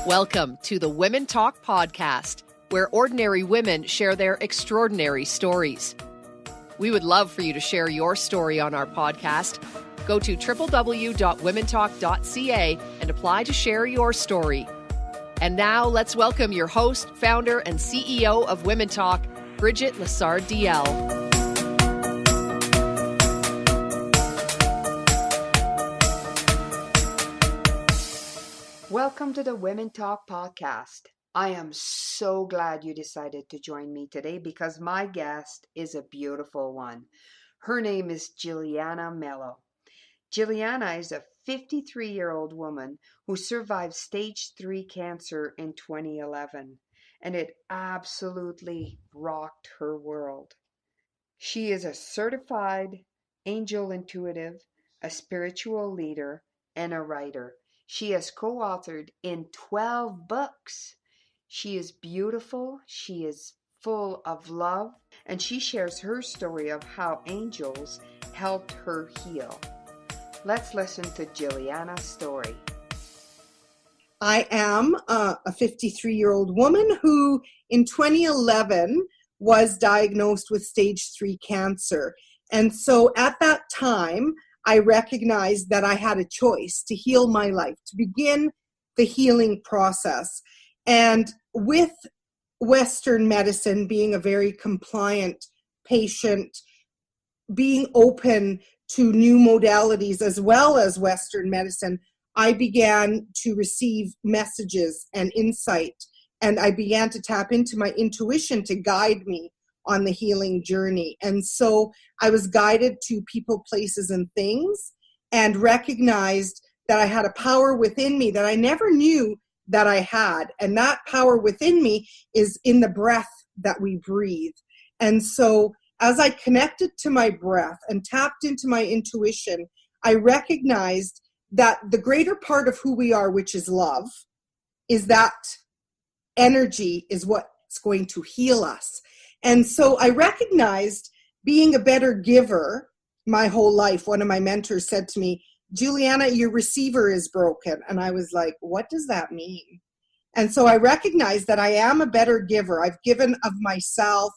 Welcome to the Women Talk podcast, where ordinary women share their extraordinary stories. We would love for you to share your story on our podcast. Go to www.womentalk.ca and apply to share your story. And now let's welcome your host, founder, and CEO of Women Talk, Bridget Lessard-DL. Welcome to the Women Talk podcast. I am so glad you decided to join me today because my guest is a beautiful one. Her name is Giuliana Melo. Giuliana is a 53-year-old woman who survived stage 3 cancer in 2011, and it absolutely rocked her world. She is a certified angel intuitive, a spiritual leader, and a writer. She has co-authored in 12 books. She is beautiful, she is full of love, and she shares her story of how angels helped her heal. Let's listen to Giuliana's story. I am a 53-year-old woman who in 2011 was diagnosed with stage 3 cancer. And so at that time, I recognized that I had a choice to heal my life, to begin the healing process. And with Western medicine being a very compliant patient, being open to new modalities as well as Western medicine, I began to receive messages and insight, and I began to tap into my intuition to guide me on the healing journey. And so I was guided to people, places, and things, and recognized that I had a power within me that I never knew that I had. And that power within me is in the breath that we breathe. And so as I connected to my breath and tapped into my intuition, I recognized that the greater part of who we are, which is love, is that energy is what's going to heal us. And so I recognized being a better giver my whole life. One of my mentors said to me, "Giuliana, your receiver is broken." And I was like, what does that mean? And so I recognized that I am a better giver. I've given of myself,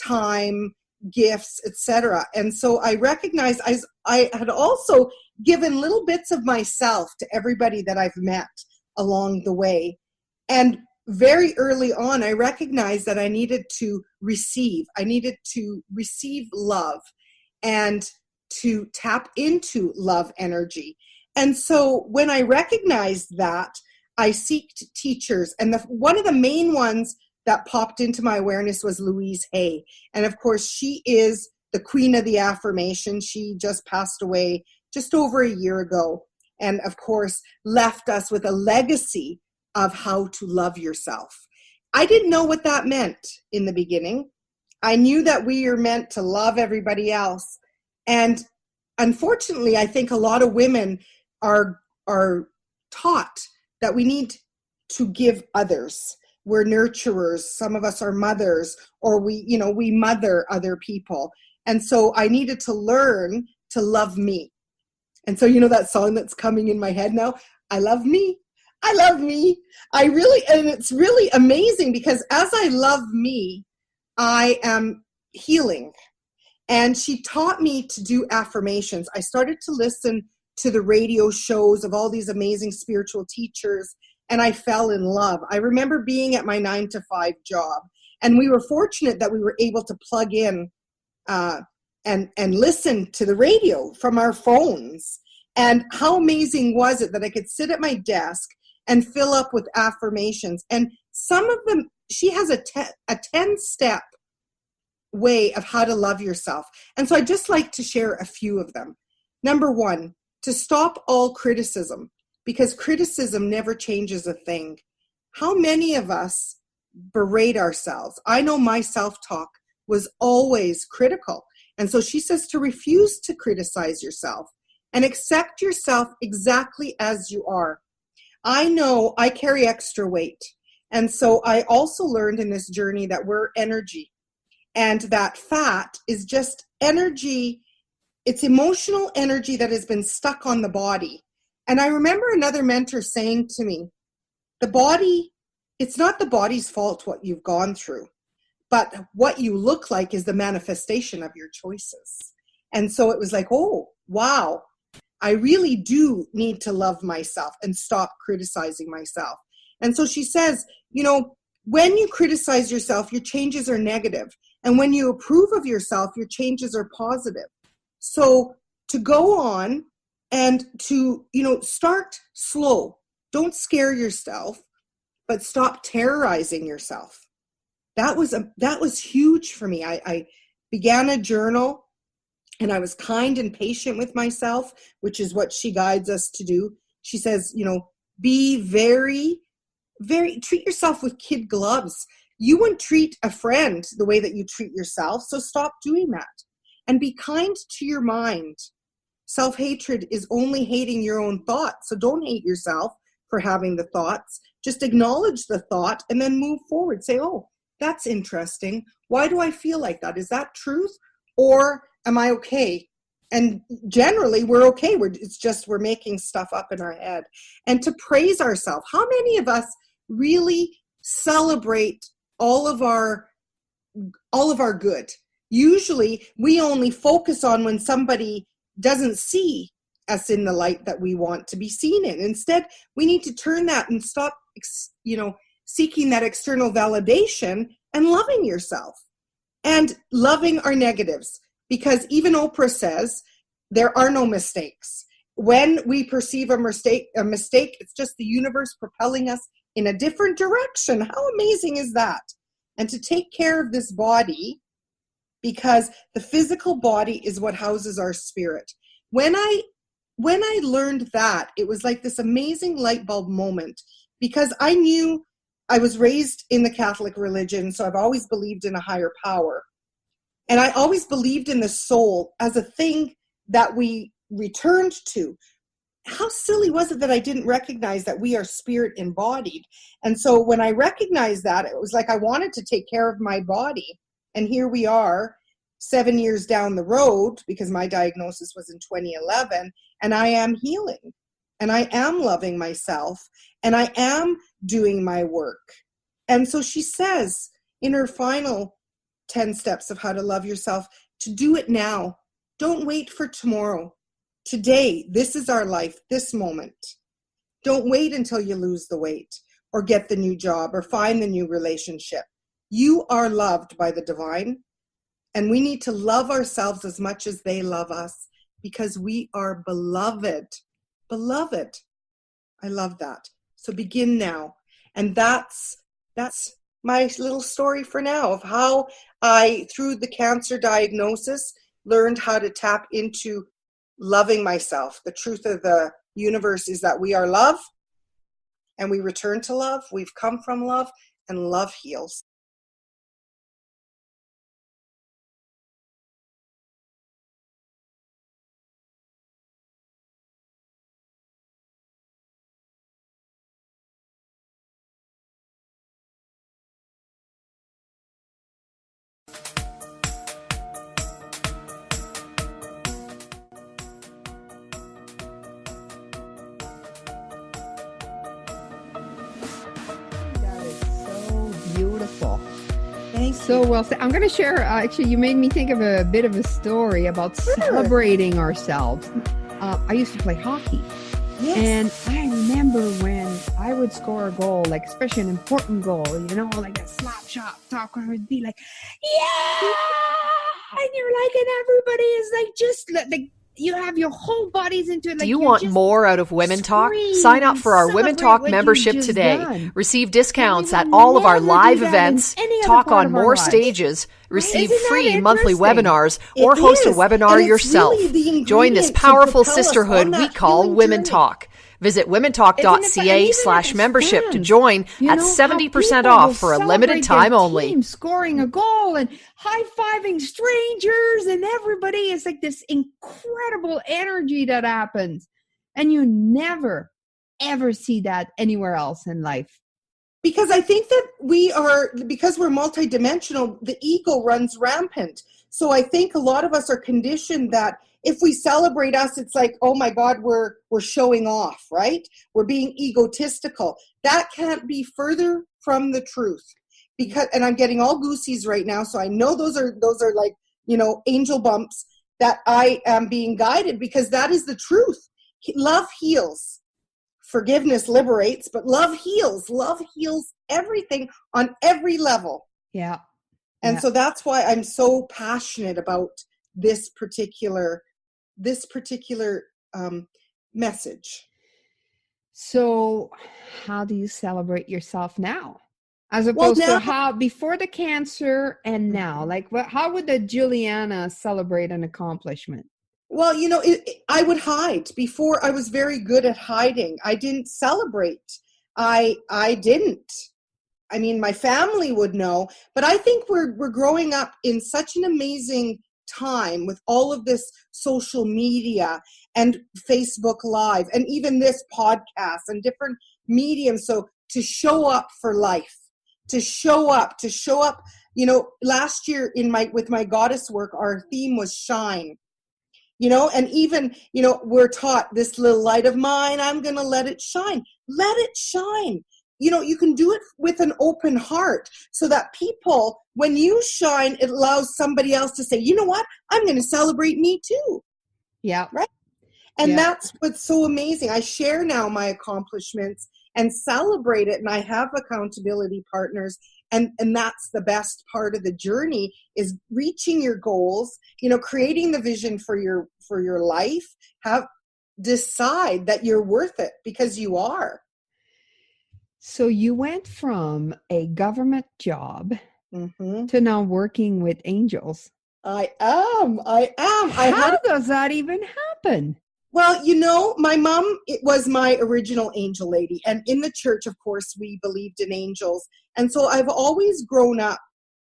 time, gifts, etc. And so I recognized I had also given little bits of myself to everybody that I've met along the way. And very early on, I recognized that I needed to receive. I needed to receive love and to tap into love energy. And so when I recognized that, I sought teachers. And one of the main ones that popped into my awareness was Louise Hay. And of course, she is the queen of the affirmation. She just passed away just over a year ago. And of course, left us with a legacy of how to love yourself. I didn't know what that meant in the beginning. I knew that we are meant to love everybody else. And unfortunately, I think a lot of women are taught that we need to give others. We're nurturers. Some of us are mothers, or we mother other people. And so I needed to learn to love me. And so, that song that's coming in my head now, I love me. I love me. And it's really amazing because as I love me, I am healing. And she taught me to do affirmations. I started to listen to the radio shows of all these amazing spiritual teachers, and I fell in love. I remember being at my 9-to-5 job, and we were fortunate that we were able to plug in and listen to the radio from our phones. And how amazing was it that I could sit at my desk and fill up with affirmations. And some of them, she has a 10-step way of how to love yourself. And so I just like to share a few of them. Number 1, to stop all criticism, because criticism never changes a thing. How many of us berate ourselves? I know my self-talk was always critical. And so she says to refuse to criticize yourself and accept yourself exactly as you are. I know I carry extra weight. And so I also learned in this journey that we're energy, and that fat is just energy. It's emotional energy that has been stuck on the body. And I remember another mentor saying to me the body, it's not the body's fault what you've gone through, but what you look like is the manifestation of your choices. And so it was like, oh, wow, I really do need to love myself and stop criticizing myself. And so she says, when you criticize yourself, your changes are negative. And when you approve of yourself, your changes are positive. So to go on and to, start slow. Don't scare yourself, but stop terrorizing yourself. That was huge for me. I began a journal, and I was kind and patient with myself, which is what she guides us to do. She says, be very, very, treat yourself with kid gloves. You wouldn't treat a friend the way that you treat yourself, so stop doing that. And be kind to your mind. Self-hatred is only hating your own thoughts, so don't hate yourself for having the thoughts. Just acknowledge the thought and then move forward. Say, oh, that's interesting. Why do I feel like that? Is that truth? Or am I okay? And generally, we're okay. It's just we're making stuff up in our head. And to praise ourselves. How many of us really celebrate all of our good? Usually, we only focus on when somebody doesn't see us in the light that we want to be seen in. Instead, we need to turn that and stop, seeking that external validation and loving yourself and loving our negatives. Because even Oprah says there are no mistakes. When we perceive a mistake, it's just the universe propelling us in a different direction. How amazing is that? And to take care of this body, because the physical body is what houses our spirit. When I learned that, it was like this amazing light bulb moment, because I knew I was raised in the Catholic religion, so I've always believed in a higher power. And I always believed in the soul as a thing that we returned to. How silly was it that I didn't recognize that we are spirit embodied? And so when I recognized that, it was like I wanted to take care of my body. And here we are 7 years down the road, because my diagnosis was in 2011, and I am healing, and I am loving myself, and I am doing my work. And so she says in her final 10 steps of how to love yourself, to do it now. Don't wait for tomorrow. Today, this is our life, this moment. Don't wait until you lose the weight or get the new job or find the new relationship. You are loved by the divine, and we need to love ourselves as much as they love us, because we are beloved. Beloved. I love that. So begin now. And that's my little story for now of how I, through the cancer diagnosis, learned how to tap into loving myself. The truth of the universe is that we are love, and we return to love. We've come from love, and love heals. Beautiful. Thank So you. well said. I'm going to share, actually, you made me think of a bit of a story about celebrating ourselves. I used to play hockey. Yes. And I remember when I would score a goal, like especially an important goal, like a slap shot, talk, I would be like, yeah! And you're like, and everybody is like, just like, you have your whole bodies into it. Like, Do you want more out of Women Talk? Sign up for our Women Talk membership today. Receive discounts at all of our live events, talk on more stages, receive free monthly webinars, or host a webinar yourself. Join this powerful sisterhood we call Women Talk. Visit womentalk.ca/membership to join at 70% off for a limited time only. Scoring a goal and high-fiving strangers, and everybody is like this incredible energy that happens. And you never, ever see that anywhere else in life. Because I think that because we're multidimensional, the ego runs rampant. So I think a lot of us are conditioned that if we celebrate us, it's like, oh my God, we're showing off, right? We're being egotistical. That can't be further from the truth. Because, and I'm getting all goosies right now, so I know those are like, angel bumps, that I am being guided, because that is the truth. Love heals. Forgiveness liberates, but love heals. Love heals everything on every level. Yeah. And so that's why I'm so passionate about this particular message. So how do you celebrate yourself now? As opposed to how before the cancer and now, like how would the Giuliana celebrate an accomplishment? Well, I would hide. Before, I was very good at hiding. I didn't celebrate. I didn't. I mean, my family would know, but I think we're growing up in such an amazing time with all of this social media and Facebook Live and even this podcast and different mediums. So to show up for life, to show up, last year with my goddess work, our theme was shine. And even, we're taught this little light of mine, I'm going to let it shine. Let it shine. You can do it with an open heart so that people, when you shine, it allows somebody else to say, you know what? I'm going to celebrate me too. Yeah. Right. And that's what's so amazing. I share now my accomplishments and celebrate it. And I have accountability partners. And that's the best part of the journey, is reaching your goals, creating the vision for your life, decide that you're worth it, because you are. So you went from a government job mm-hmm. to now working with angels. I am. How does that even happen? Well, my mom, it was my original angel lady. And in the church, of course, we believed in angels. And so I've always grown up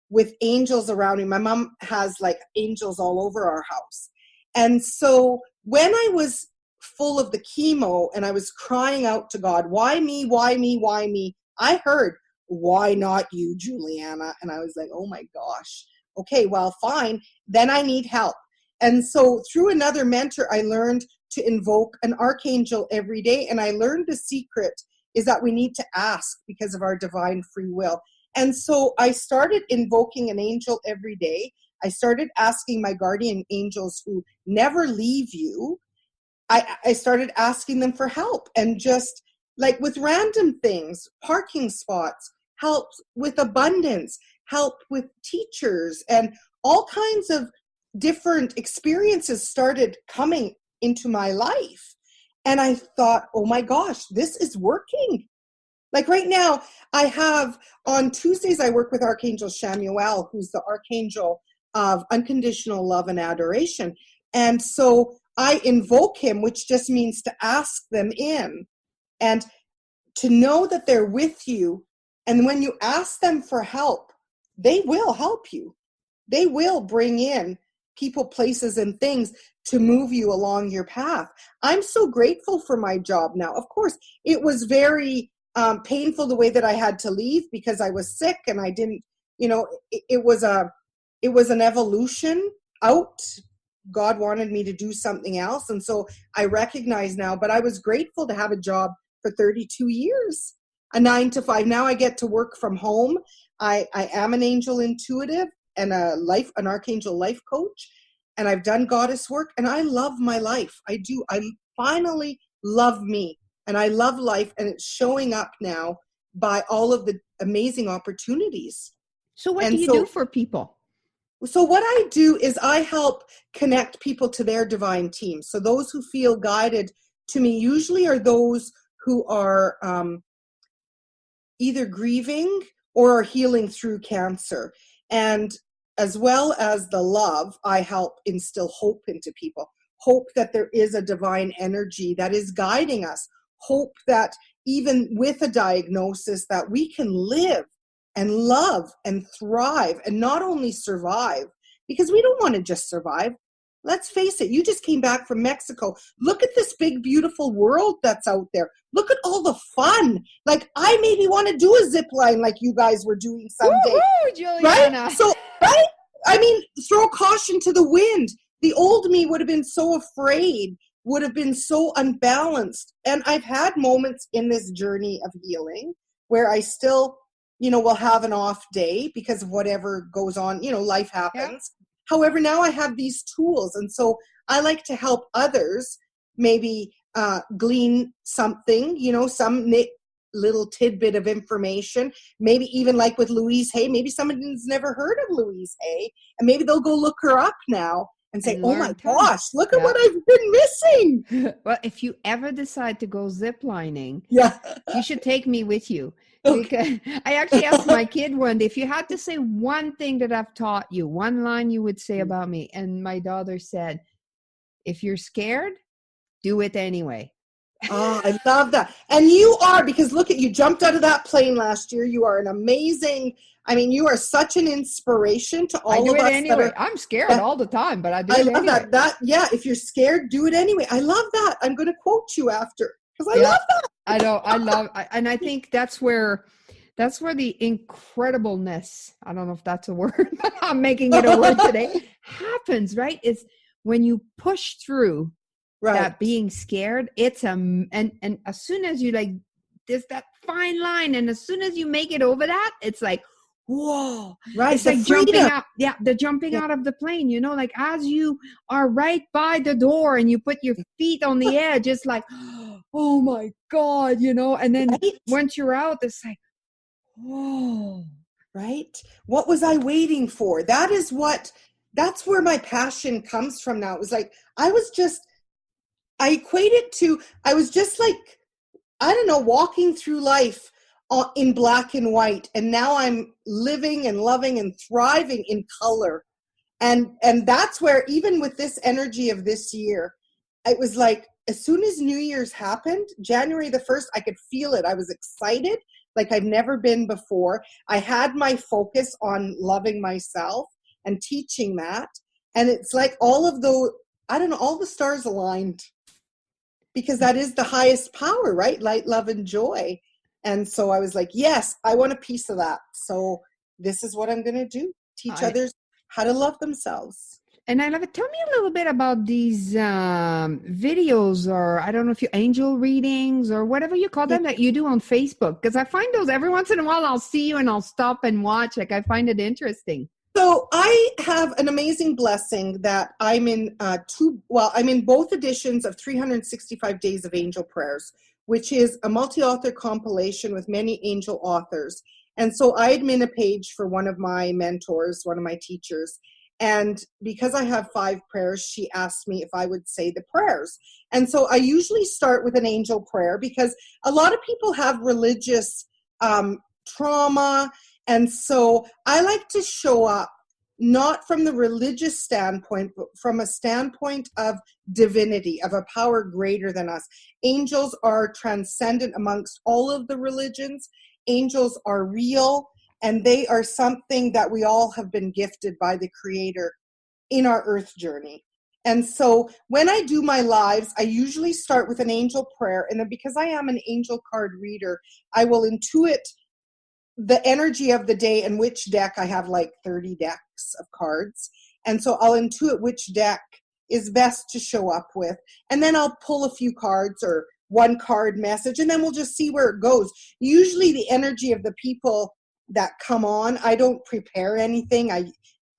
with angels around me. My mom has like angels all over our house. And so when I was full of the chemo and I was crying out to God, why me, why me, why me? I heard, why not you, Giuliana? And I was like, oh my gosh. Okay, well, fine. Then I need help. And so through another mentor, I learned to invoke an archangel every day. And I learned the secret is that we need to ask because of our divine free will. And so I started invoking an angel every day. I started asking my guardian angels who never leave you. I started asking them for help, and just like with random things, parking spots, help with abundance, help with teachers, and all kinds of different experiences started coming into my life. And I thought, oh my gosh, this is working. Like right now, I have on Tuesdays, I work with Archangel Samuel, who's the archangel of unconditional love and adoration. And so I invoke him, which just means to ask them in and to know that they're with you. And when you ask them for help, they will help you. They will bring in people, places, and things to move you along your path. I'm so grateful for my job now. Of course, it was very painful the way that I had to leave because I was sick and I didn't, it was an evolution out. God wanted me to do something else. And so I recognize now, but I was grateful to have a job for 32 years, a 9-to-5. Now I get to work from home. I am an angel intuitive and an archangel life coach. And I've done goddess work and I love my life. I do. I finally love me and I love life, and it's showing up now by all of the amazing opportunities. So what do you do for people? So what I do is I help connect people to their divine team. So those who feel guided to me usually are those who are either grieving or are healing through cancer. And as well as the love, I help instill hope into people. Hope that there is a divine energy that is guiding us. Hope that even with a diagnosis that we can live and love and thrive and not only survive, because we don't want to just survive. Let's face it, you just came back from Mexico. Look at this big, beautiful world that's out there. Look at all the fun. Like, I maybe want to do a zip line like you guys were doing someday. Woo-hoo, Giuliana. Right? So, right? I mean, throw caution to the wind. the old me would have been so afraid, would have been so unbalanced. And I've had moments in this journey of healing where I still, will have an off day because of whatever goes on, life happens. Yeah. However, now I have these tools. And so I like to help others maybe glean something, some little tidbit of information, maybe even like with Louise Hay, maybe someone's never heard of Louise Hay, and maybe they'll go look her up now and say, oh my gosh, look at what I've been missing. Well, if you ever decide to go zip lining, yeah, you should take me with you. Okay. Because I actually asked my kid one day, if you had to say one thing that I've taught you, one line you would say about me. And my daughter said, if you're scared, do it anyway. Oh, I love that. And you are, because look at you, jumped out of that plane last year. You are an amazing, you are such an inspiration to all of us. Anyway. I'm scared all the time, but I do it anyway. I love that. If you're scared, do it anyway. I love that. I'm going to quote you after because I love that. And I think that's where the incredibleness, I don't know if that's a word, I'm making it a word today, happens, right? It's when you push through that being scared, it's and as soon as you there's that fine line, and as soon as you make it over that, it's like, whoa, right? It's like jumping out, the jumping out of the plane, as you are right by the door and you put your feet on the edge, it's like, oh my God, and then once you're out, it's like, whoa, right? What was I waiting for? That's where my passion comes from now. It was like, I equate it to, I was just like, I don't know, walking through life in black and white. And now I'm living and loving and thriving in color. And that's where, even with this energy of this year, it was like, as soon as New Year's happened, January the 1st, I could feel it. I was excited like I've never been before. I had my focus on loving myself and teaching that. And it's like all of those, all the stars aligned. Because that is the highest power, right? Light, love, and joy. And so I was like, yes, I want a piece of that. So this is what I'm going to do. Teach others how to love themselves. And I love it. Tell me a little bit about these videos, or I don't know if you angel readings or whatever you call them that you do on Facebook. Because I find those every once in a while. I'll see you and I'll stop and watch. Like, I find it interesting. So I have an amazing blessing that I'm in I'm in both editions of 365 Days of Angel Prayers, which is a multi-author compilation with many angel authors. And so I admin a page for one of my mentors, one of my teachers. And because I have 5 prayers, she asked me if I would say the prayers. And so I usually start with an angel prayer because a lot of people have religious trauma. And so I like to show up not from the religious standpoint, but from a standpoint of divinity, of a power greater than us. Angels are transcendent amongst all of the religions. Angels are real, and they are something that we all have been gifted by the Creator in our earth journey. And so when I do my lives, I usually start with an angel prayer. And then because I am an angel card reader, I will intuit the energy of the day and which deck. I have like 30 decks of cards. And so I'll intuit which deck is best to show up with. And then I'll pull a few cards or one card message, and then we'll just see where it goes. Usually the energy of the people that come on, I don't prepare anything.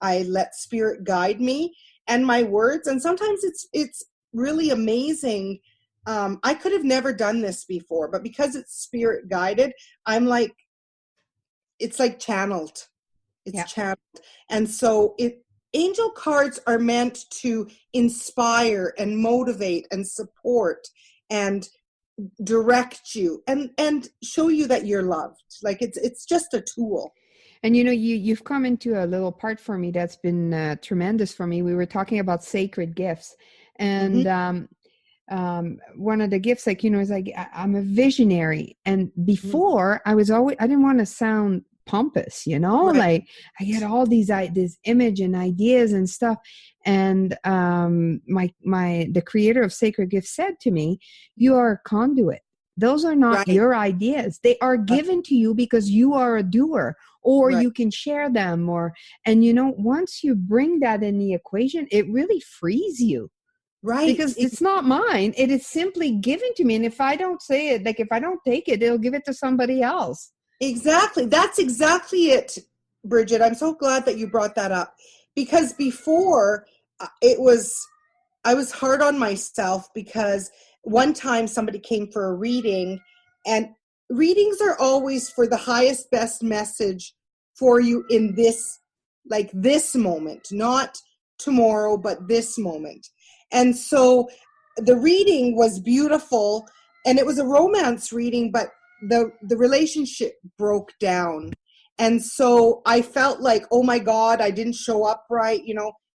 I let spirit guide me and my words. And sometimes it's really amazing. I could have never done this before, but because it's spirit guided, I'm like, it's like channeled. It's channeled. And so angel cards are meant to inspire and motivate and support and direct you and show you that you're loved. Like it's just a tool. And you've come into a little part for me that's been tremendous for me. We were talking about sacred gifts, and one of the gifts, is like I'm a visionary. And before I didn't want to sound pompous, right. Like I get all this image and ideas and stuff. And the creator of Sacred Gifts said to me, "You are a conduit. Those are not Right. your ideas. They are given to you because you are a doer, or Right. you can share them, and once you bring that in the equation, it really frees you. Right. Because it's not mine. It is simply given to me. And if I don't say it, like if I don't take it, it'll give it to somebody else. Exactly. That's exactly it, Bridget. I'm so glad that you brought that up, because before I was hard on myself, because one time somebody came for a reading, and readings are always for the highest, best message for you in this moment, not tomorrow, but this moment. And so the reading was beautiful, and it was a romance reading, but the relationship broke down. And so I felt like, oh my God, I didn't show up right.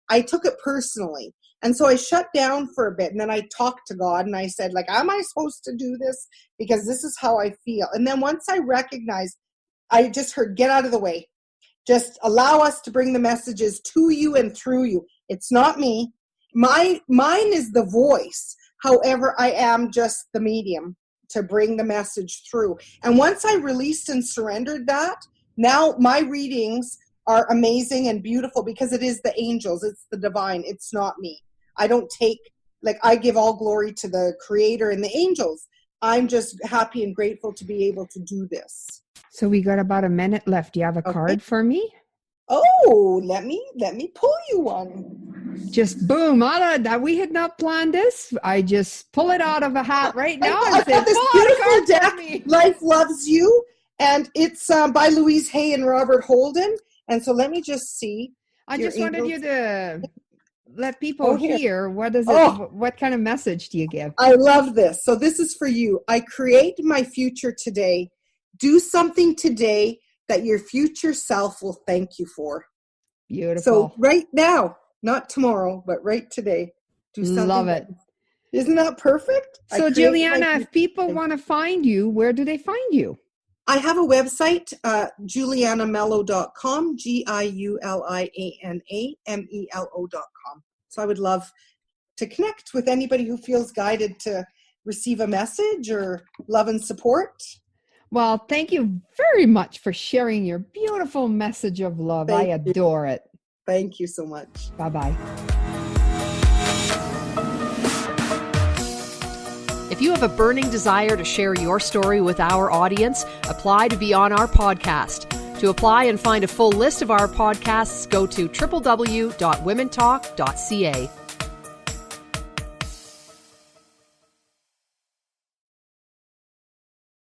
I took it personally. And so I shut down for a bit, and then I talked to God, and I said, like, am I supposed to do this? Because this is how I feel. And then once I recognized, I just heard, get out of the way. Just allow us to bring the messages to you and through you. It's not me. Mine is the voice. However, I am just the medium to bring the message through. And once I released and surrendered that, now my readings are amazing and beautiful, because it is the angels. It's the divine. It's not me. I don't take, I give all glory to the Creator and the angels. I'm just happy and grateful to be able to do this. So we got about a minute left. Do you have a card for me? Oh, let me pull you one. Just boom, that we had not planned this. I just pull it out of a hat right now and say, this beautiful deck, Life Loves You, and it's by Louise Hay and Robert Holden. And so let me just see. I just wanted you to let people hear, what is it? What kind of message do you give? I love this. So this is for you. I create my future today. Do something today that your future self will thank you for. Beautiful. So right now, not tomorrow, but right today, do something. Love it. Isn't that perfect? So Giuliana, if people want to find you, where do they find you? I have a website, giulianamelo.com, GIULIANAMELO.com. So I would love to connect with anybody who feels guided to receive a message or love and support. Well, thank you very much for sharing your beautiful message of love. I adore it. Thank you so much. Bye-bye. If you have a burning desire to share your story with our audience, apply to be on our podcast. To apply and find a full list of our podcasts, go to www.womentalk.ca.